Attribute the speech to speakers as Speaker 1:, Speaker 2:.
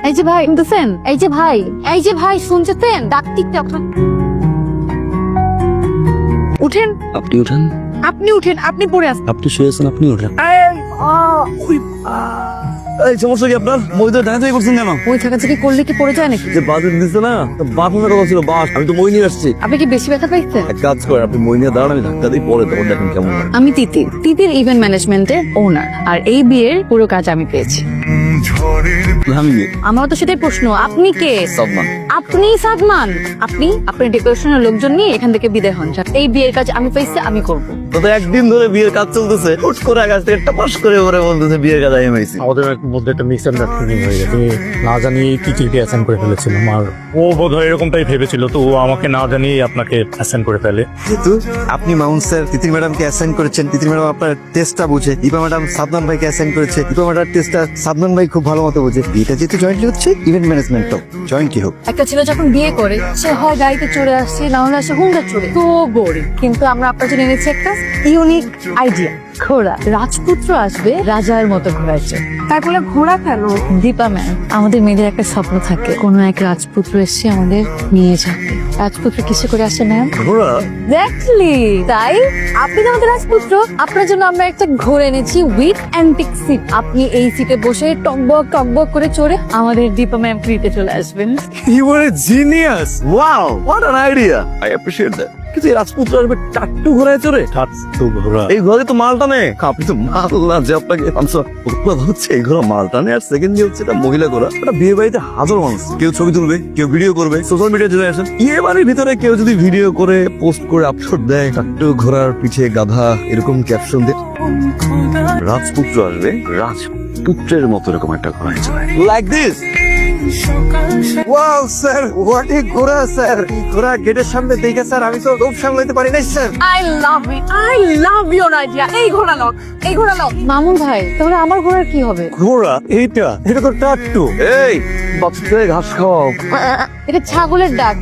Speaker 1: এই যে ভাই শুনতেছেন, এই যে ভাই শুনছেন, ডাকটিকতে আপনার উঠেন,
Speaker 2: আপনি উঠেন,
Speaker 1: আপনি পড়ে আসেন।
Speaker 2: আপনি শুয়েছেন, আপনি উঠেন। এই সমস্যা কি আপনার? মই তো ঢাকা থেকে করছেন কেন?
Speaker 1: ওই থাকাথাকি করলে কি পড়ে যায় নাকি?
Speaker 2: যে বাজেট দিচ্ছে না, বাথরুমের কথা ছিল বাস। আমি তো মই নিয়ে আসছি।
Speaker 1: আপনি কি বেশি ব্যথা পাইছেন?
Speaker 2: এক কাজ করে, আপনি মই নিয়ে দাঁড়ান, আমি ধাক্কা দিই, পরে তখন দেখেন কেমন হয়।
Speaker 1: আমি তিতির ইভেন্ট ম্যানেজমেন্টের ওনার, আর এই বিয়ের পুরো কাজ আমি পেয়েছি।
Speaker 2: আমি
Speaker 1: আমার তো সেটাই প্রশ্ন, আপনি কে?
Speaker 2: সালমান।
Speaker 1: আপনি সাদমান? আপনি ডেকোরেশনের লোকজন নিয়ে এখান থেকে বিদায় হন। এই বিয়ের কাজ আমি পেয়েছি, আমি করবো।
Speaker 2: তো একদিন ধরে বিয়ের কাজ চলতেছে, হুট করে আকাশ থেকে টাপাস করে ওরে বলতেছে বিয়ের কাজ আমি পাইছি।
Speaker 3: আমাদের মধ্যে একটা মিসআন্ডারস্ট্যান্ডিং হয়ে গেছে। না জানিয়ে তিতিরকে অ্যাসাইন করে ফেলেছিলাম, আর ও বোধহয় এরকমটাই ভেবেছিল, তো ও আমাকে না জানিয়ে আপনাকে অ্যাসাইন করে ফেলে।
Speaker 4: যেহেতু আপনি মাউন্ট স্যার তিতির ম্যাডামকে অ্যাসাইন করেছেন, তিতির ম্যাডাম আপনার টেস্টটা বুঝে, দীপা ম্যাডাম সাদমান ভাইকে অ্যাসাইন করেছে, দীপা ম্যাডাম টেস্টটা সাদমান ভাই খুব ভালো মতো বুঝে। বিয়েটা যেহেতু জয়েন্টলি হচ্ছে, ইভেন্ট ম্যানেজমেন্টও জয়েন্টলি হোক।
Speaker 1: একটা ছেলে যখন বিয়ে করে, সে হয় গাড়িতে চড়ে আসছে, না হলে আসে হুন্ডা চড়ে, তো বোরিং। কিন্তু আমরা আপনার জন্য এনেছি একটা ইউনিক আইডিয়া, ঘোড়া। রাজপুত্র আসবে রাজার মতো ঘোড়ায় চড়ে।
Speaker 5: তারপরে ঘোড়া কেন?
Speaker 1: দীপা ম্যাম, আমাদের মেয়েদের একটা স্বপ্ন থাকে, কোনো এক রাজপুত্র এসে আমাদের নিয়ে যাবে। রাজপুত্র কিসে করে আসে ম্যাম?
Speaker 2: ঘোড়া?
Speaker 1: এক্স্যাক্টলি তাই। আপনি তো আমাদের রাজপুত্র, আপনার জন্য আমরা একটা ঘোড়া এনেছি উইথ অ্যান্টিক সিট। আপনি এই সিটে বসে টকবক করে চড়ে আমাদের দীপা ম্যাম ফ্রিতে চলে আসবেন।
Speaker 2: You were a genius! Wow, what an idea! I appreciate that. কিন্তু এই রাজপুত্র আসবে টাট্টু ঘোড়ায় চড়ে?
Speaker 3: তো ঘোরা
Speaker 2: এই ঘরে তো মাল টানে। আপনি তো মাল না যে আপনাকে হচ্ছে এই ঘোড়া মাল টানে, আর সেকেন্ড যে হচ্ছে এটা মহিলা ঘোড়া। এটা বিয়ে বাড়িতে হাজার মানুষ, কেউ ছবি তুলবে, কেউ ভিডিও করবে, সোশ্যাল মিডিয়া জেনারেশন। বিয়ে বাড়ির ভিতরে কেউ যদি ভিডিও করে পোস্ট করে আপলোড দেয়, টাট্টু ঘোড়ার পিঠে গাধা এরকম ক্যাপশন দিয়ে, রাজপুত্র আসবে রাজপুত্রের মতো এরকম একটা ঘোড়ায় চড়ে, like this.
Speaker 4: Wow sir, what a ঘোড়া স্যার! ঘোড়া গেটের সামনে দেখে স্যার আমি তো রূপ সামলাইতে পারি না sir.
Speaker 1: I love your idea. এই ঘোড়া লক। মামুন ভাই, তাহলে আমার ঘোড়ার কি হবে?
Speaker 3: ঘোড়া এটা তো টাট্টু।
Speaker 2: এই বাচ্চাদের ঘাস খাওয়াও।
Speaker 1: এটা ছাগলের ডাক।